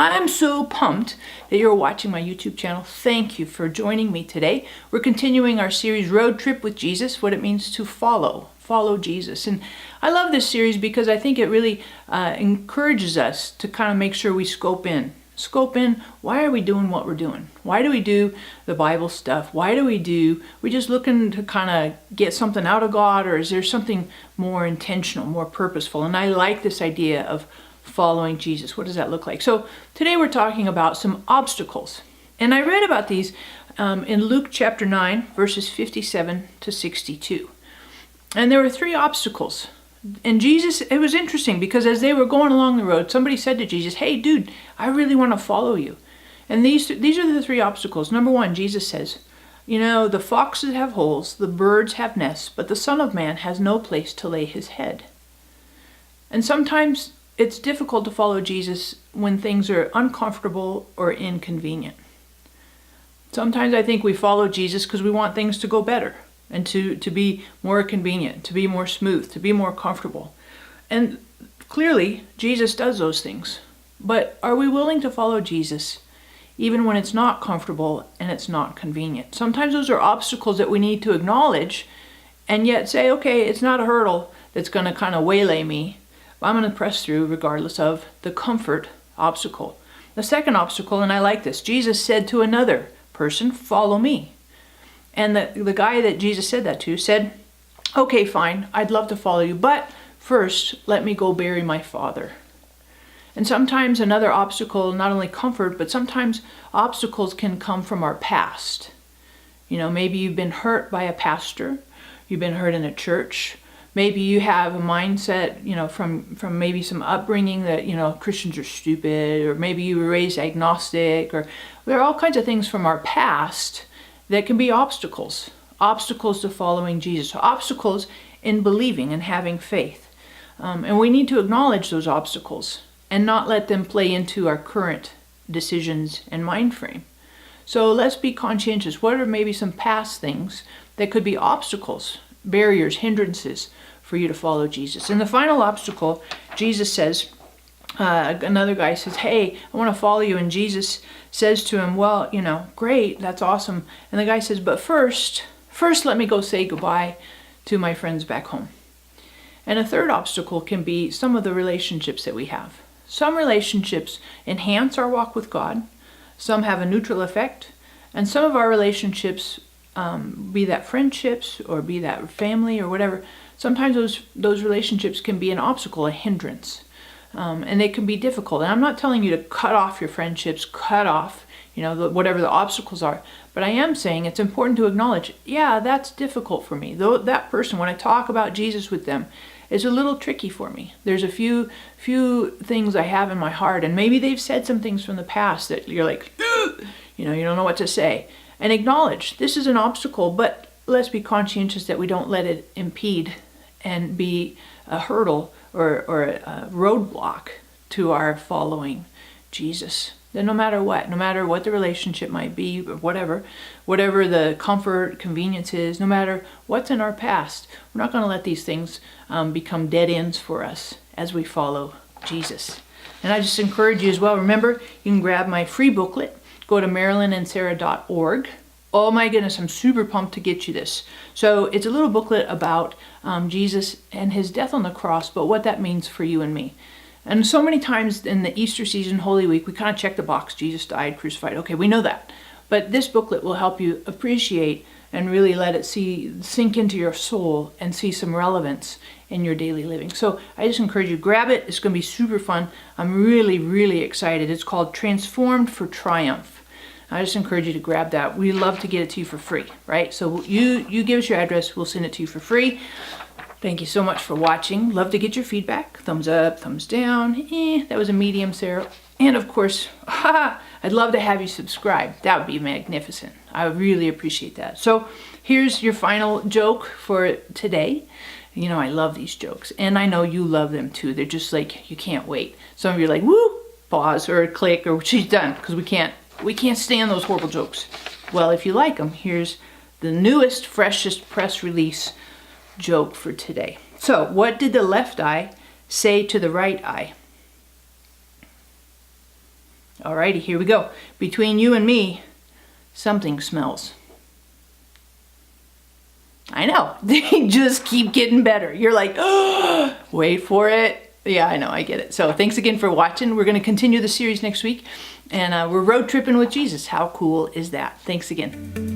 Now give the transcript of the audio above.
I'm so pumped that you're watching my YouTube channel. Thank you for joining me today. We're continuing our series, Road Trip with Jesus, what it means to follow Jesus. And I love this series because I think it really encourages us to kind of make sure we scope in, why are we doing what we're doing? Why do we do the Bible stuff? Why do we just looking to kind of get something out of God, or is there something more intentional, more purposeful? And I like this idea of following Jesus. What does that look like? So today we're talking about some obstacles. And I read about these in Luke chapter 9, verses 57 to 62. And there were 3 obstacles. And Jesus, it was interesting because as they were going along the road, somebody said to Jesus, "Hey, dude, I really want to follow you." And these are the 3 obstacles. Number 1, Jesus says, the foxes have holes, the birds have nests, but the Son of Man has no place to lay his head. And sometimes it's difficult to follow Jesus when things are uncomfortable or inconvenient. Sometimes I think we follow Jesus because we want things to go better and to be more convenient, to be more smooth, to be more comfortable. And clearly, Jesus does those things. But are we willing to follow Jesus even when it's not comfortable and it's not convenient? Sometimes those are obstacles that we need to acknowledge and yet say, okay, it's not a hurdle that's going to kind of waylay me. I'm going to press through regardless of the comfort obstacle. The second obstacle, and I like this, Jesus said to another person, "Follow me." And the guy that Jesus said that to said, "Okay, fine, I'd love to follow you, but first let me go bury my father." And sometimes another obstacle, not only comfort, but sometimes obstacles can come from our past. Maybe you've been hurt by a pastor, you've been hurt in a church. Maybe you have a mindset, from maybe some upbringing that, Christians are stupid, or maybe you were raised agnostic, or there are all kinds of things from our past that can be obstacles to following Jesus, obstacles in believing and having faith. And we need to acknowledge those obstacles and not let them play into our current decisions and mind frame. So let's be conscientious. What are maybe some past things that could be obstacles, barriers, hindrances for you to follow Jesus? And the final obstacle, Jesus says, another guy says, "Hey, I want to follow you." And Jesus says to him, "Well, great, that's awesome." And the guy says, "But first let me go say goodbye to my friends back home." And a third obstacle can be some of the relationships that we have. Some relationships enhance our walk with God. Some have a neutral effect. And some of our relationships, be that friendships or be that family or whatever, sometimes those relationships can be an obstacle, a hindrance. And they can be difficult. And I'm not telling you to cut off your friendships, cut off, whatever the obstacles are. But I am saying it's important to acknowledge, yeah, that's difficult for me. Though that person, when I talk about Jesus with them, it's a little tricky for me. There's a few things I have in my heart, and maybe they've said some things from the past that you're like, you don't know what to say. And acknowledge this is an obstacle, but let's be conscientious that we don't let it impede and be a hurdle or a roadblock to our following Jesus. Then no matter what the relationship might be, whatever the comfort, convenience is, no matter what's in our past, we're not going to let these things become dead ends for us as we follow Jesus. And I just encourage you as well, remember, you can grab my free booklet. Go to marilynandsarah.org. Oh my goodness, I'm super pumped to get you this. So it's a little booklet about Jesus and his death on the cross, but what that means for you and me. And so many times in the Easter season, Holy Week, we kind of check the box. Jesus died, crucified. Okay, we know that. But this booklet will help you appreciate and really let it sink into your soul and see some relevance in your daily living. So I just encourage you, grab it. It's going to be super fun. I'm really, really excited. It's called Transformed for Triumph. I just encourage you to grab that. We love to get it to you for free, right? So you give us your address. We'll send it to you for free. Thank you so much for watching. Love to get your feedback. Thumbs up, thumbs down. That was a medium, Sarah. And of course, I'd love to have you subscribe. That would be magnificent. I would really appreciate that. So here's your final joke for today. I love these jokes. And I know you love them too. They're just like, you can't wait. Some of you are like, woo, pause or click or she's done. Because we can't stand those horrible jokes. Well, if you like them, here's the newest, freshest press release joke for today. So, what did the left eye say to the right eye? Alrighty, here we go. Between you and me, something smells. I know, they just keep getting better. You're like, oh, wait for it. Yeah, I know, I get it. So thanks again for watching. We're going to continue the series next week, and we're road tripping with Jesus. How cool is that? Thanks again.